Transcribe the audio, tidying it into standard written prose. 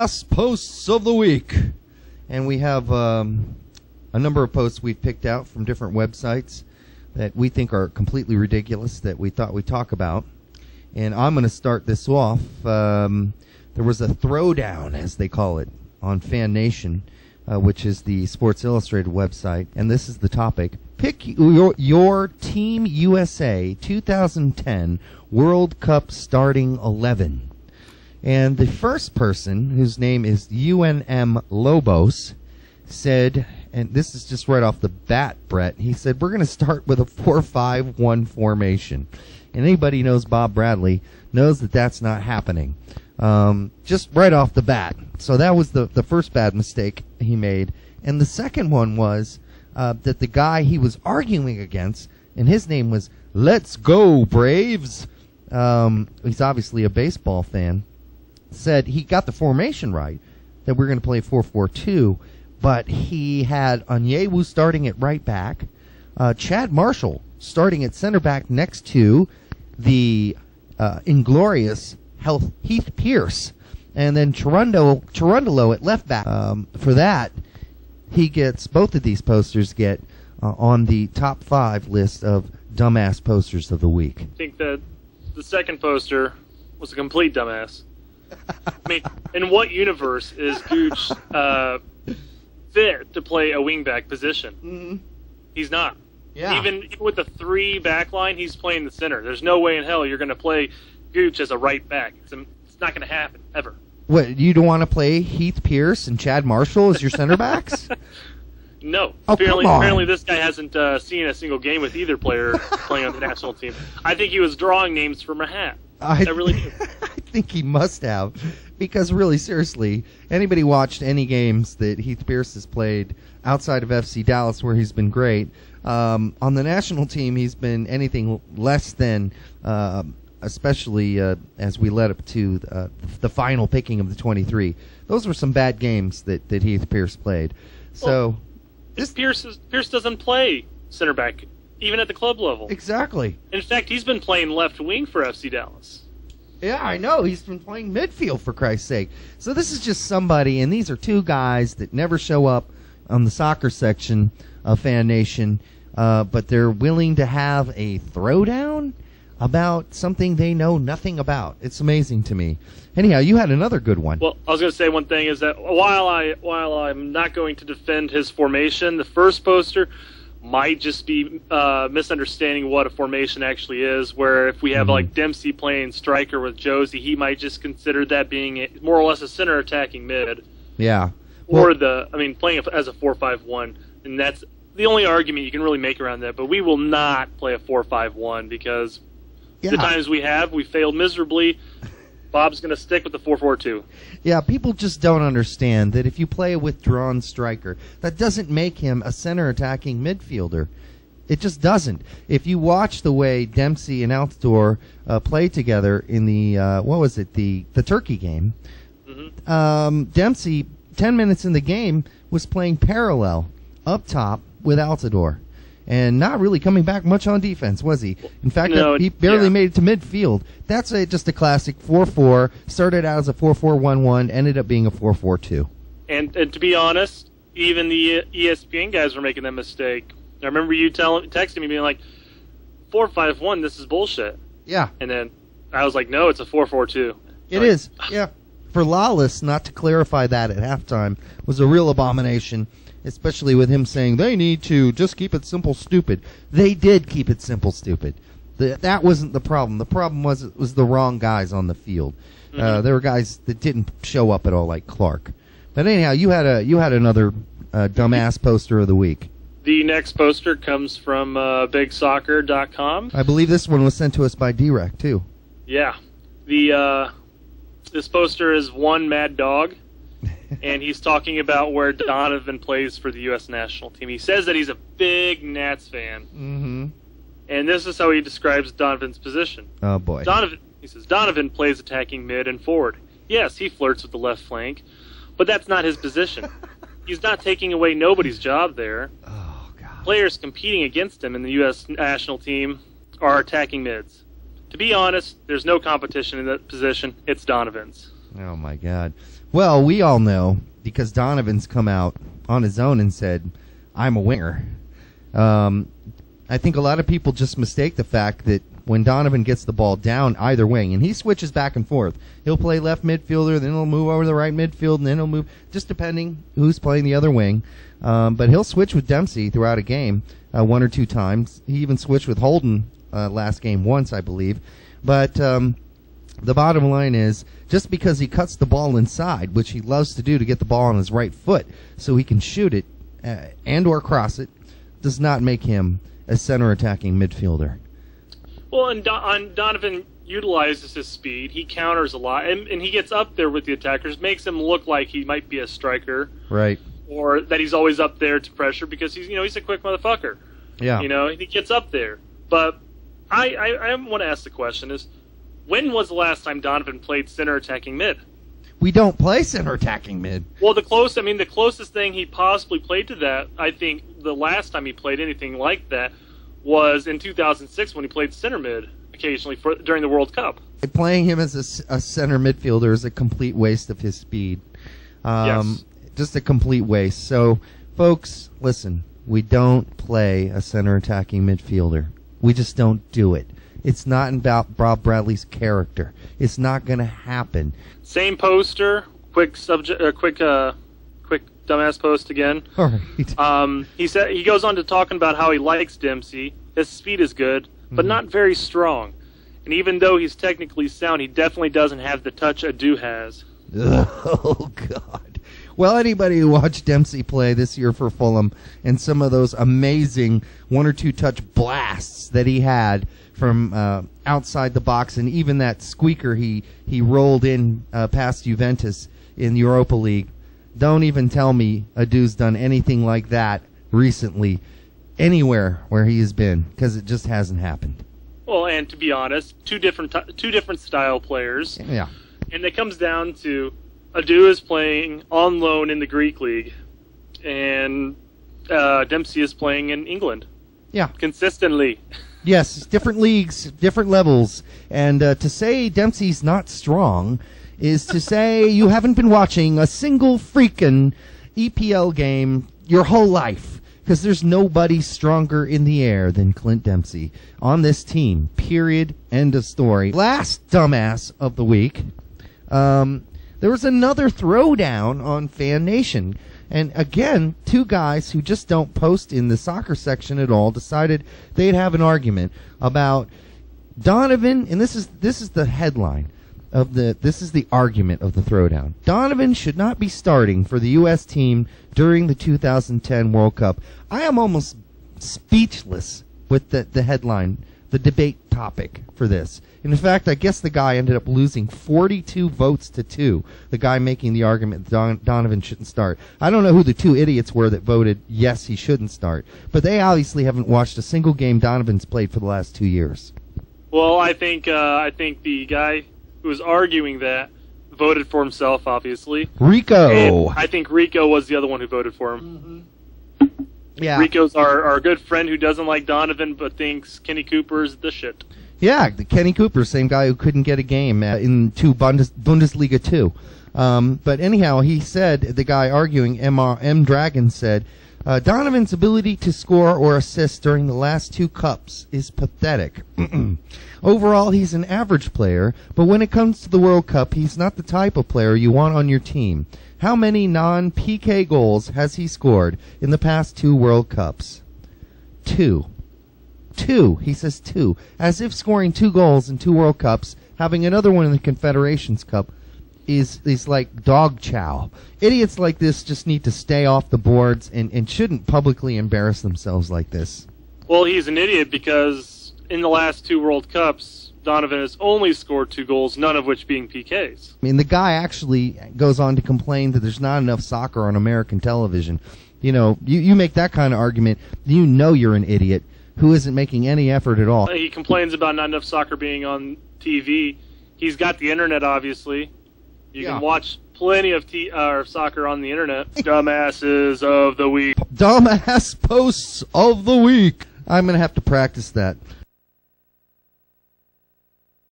Us Posts of the Week. And we have a number of posts we've picked out from different websites that we think are completely ridiculous that we thought we'd talk about. And I'm going to start this off. There was a throwdown, as they call it, on Fan Nation, which is the Sports Illustrated website. And this is the topic. Pick your Team USA 2010 World Cup starting 11. And the first person, whose name is UNM LOBOS, said, and this is just right off the bat, Brett, he said, we're going to start with a 4-5-1 formation. And anybody who knows Bob Bradley knows that that's not happening. Just right off the bat. So that was the first bad mistake he made. And the second one was that the guy he was arguing against, and his name was Let's Go Braves. He's obviously a baseball fan. Said he got the formation right, that we're going to play 4-4-2, but he had Onyewu starting at right back, Chad Marshall starting at center back next to the inglorious Heath Pearce, and then Cherundolo at left back. For that, he gets, both of these posters get on the top 5 list of dumbass posters of the week. I think that the second poster was a complete dumbass. I mean, in what universe is Gooch fit to play a wingback position? Mm-hmm. He's not. Yeah. Even with the 3 back line, he's playing the center. There's no way in hell you're going to play Gooch as a right back. It's not going to happen, ever. What, you don't want to play Heath Pearce and Chad Marshall as your center backs? No. Oh, apparently this guy hasn't seen a single game with either player playing on the national team. I think he was drawing names from a hat. I really do. I think he must have, because really, seriously, anybody watched any games that Heath Pearce has played outside of FC Dallas, where he's been great, on the national team he's been anything less than, especially as we led up to the final picking of the 23. Those were some bad games that Heath Pearce played. So Pearce doesn't play center back, even at the club level. Exactly. In fact, he's been playing left wing for FC Dallas. Yeah, I know. He's been playing midfield, for Christ's sake. So this is just somebody, and these are 2 guys that never show up on the soccer section of Fan Nation, but they're willing to have a throwdown about something they know nothing about. It's amazing to me. Anyhow, you had another good one. Well, I was going to say one thing is that while I'm not going to defend his formation, the first poster might just be misunderstanding what a formation actually is, where if we have like Dempsey playing striker with Josie, he might just consider that being more or less a center attacking mid. Yeah. Or playing as a 4-5-1, and that's the only argument you can really make around that. But we will not play a 4-5-1 because the times we have, we failed miserably. Bob's going to stick with the 4-4-2. Yeah, people just don't understand that if you play a withdrawn striker, that doesn't make him a center attacking midfielder. It just doesn't. If you watch the way Dempsey and Altidore played together in the, the Turkey game, Dempsey, 10 minutes in the game, was playing parallel up top with Altidore. And not really coming back much on defense, was he? In fact, he barely made it to midfield. That's just a classic 4-4. Started out as a 4-4-1-1, ended up being a 4-4-2. And to be honest, even the ESPN guys were making that mistake. I remember you texting me being like, 4-5-1, this is bullshit. Yeah. And then I was like, no, it's a 4-4-2. It is, yeah. For Lawless not to clarify that at halftime was a real abomination. Especially with him saying they need to just keep it simple, stupid. They did keep it simple, stupid. That wasn't the problem. The problem was it was the wrong guys on the field. There were guys that didn't show up at all, like Clark. But anyhow, you had another dumbass poster of the week. The next poster comes from BigSoccer.com. I believe this one was sent to us by D-Rec, too. Yeah. This poster is one mad dog. And he's talking about where Donovan plays for the U.S. national team. He says that he's a big Nats fan. Mm-hmm. And this is how he describes Donovan's position. Oh, boy. He says, Donovan plays attacking mid and forward. Yes, he flirts with the left flank, but that's not his position. He's not taking away nobody's job there. Oh, God. Players competing against him in the U.S. national team are attacking mids. To be honest, there's no competition in that position. It's Donovan's. Oh, my God. Well, we all know because Donovan's come out on his own and said, I'm a winger. I think a lot of people just mistake the fact that when Donovan gets the ball down either wing, and he switches back and forth, he'll play left midfielder, then he'll move over to the right midfield, and then he'll move, just depending who's playing the other wing. But he'll switch with Dempsey throughout a game one or two times. He even switched with Holden last game once, I believe. But the bottom line is, just because he cuts the ball inside, which he loves to do to get the ball on his right foot so he can shoot it and or cross it, does not make him a center attacking midfielder. Well, and Donovan utilizes his speed. He counters a lot, and he gets up there with the attackers, makes him look like he might be a striker. Right. Or that he's always up there to pressure because he's a quick motherfucker. Yeah. And he gets up there. But I want to ask the question is, when was the last time Donovan played center attacking mid? We don't play center attacking mid. Well, the closest thing he possibly played to that, I think the last time he played anything like that was in 2006 when he played center mid occasionally during the World Cup. Playing him as a center midfielder is a complete waste of his speed. Yes. Just a complete waste. So, folks, listen, we don't play a center attacking midfielder. We just don't do it. It's not about Bob Bradley's character. It's not going to happen. Same poster, quick dumbass post again. All right. He goes on to talking about how he likes Dempsey. His speed is good, but not very strong. And even though he's technically sound, he definitely doesn't have the touch Adu has. Oh, God. Well, anybody who watched Dempsey play this year for Fulham and some of those amazing one or two touch blasts that he had from outside the box, and even that squeaker he rolled in past Juventus in the Europa League, don't even tell me Adu's done anything like that recently anywhere where he has been, because it just hasn't happened. Well, and to be honest, two different style players. Yeah. And it comes down to Adu is playing on loan in the Greek league, and Dempsey is playing in England. Yeah. Consistently. Yes, different leagues, different levels. And to say Dempsey's not strong is to say you haven't been watching a single freaking EPL game your whole life. Because there's nobody stronger in the air than Clint Dempsey on this team. Period. End of story. Last dumbass of the week. There was another throwdown on Fan Nation. And again, two guys who just don't post in the soccer section at all decided they'd have an argument about Donovan, and this is the headline of this is the argument of the throwdown. Donovan should not be starting for the U.S. team during the 2010 World Cup. I am almost speechless with the headline, the debate topic for this. And in fact, I guess the guy ended up losing 42 votes to 2, the guy making the argument that Donovan shouldn't start. I don't know who the two idiots were that voted yes, he shouldn't start, but they obviously haven't watched a single game Donovan's played for the last 2 years. Well, I think the guy who was arguing that voted for himself, obviously. RICO. And I think RICO was the other one who voted for him. Mm-hmm. Yeah. RICO's our good friend who doesn't like Donovan but thinks Kenny Cooper's the shit. Yeah, Kenny Cooper, same guy who couldn't get a game in Bundesliga 2. But anyhow, he said, the guy arguing, M. Dragon said, Donovan's ability to score or assist during the last 2 cups is pathetic. Overall, he's an average player, but when it comes to the World Cup, he's not the type of player you want on your team. How many non-PK goals has he scored in the past 2 World Cups? 2. He says 2. As if scoring 2 goals in 2 World Cups, having another one in the Confederations Cup, is like dog chow. Idiots like this just need to stay off the boards and shouldn't publicly embarrass themselves like this. Well, he's an idiot because in the last 2 World Cups, Donovan has only scored 2 goals, none of which being PKs. I mean, the guy actually goes on to complain that there's not enough soccer on American television. You know, you make that kind of argument, you know you're an idiot who isn't making any effort at all. He complains about not enough soccer being on TV. He's got the internet, obviously. You can watch plenty of soccer on the internet. Dumbasses of the week. Dumbass posts of the week. I'm going to have to practice that.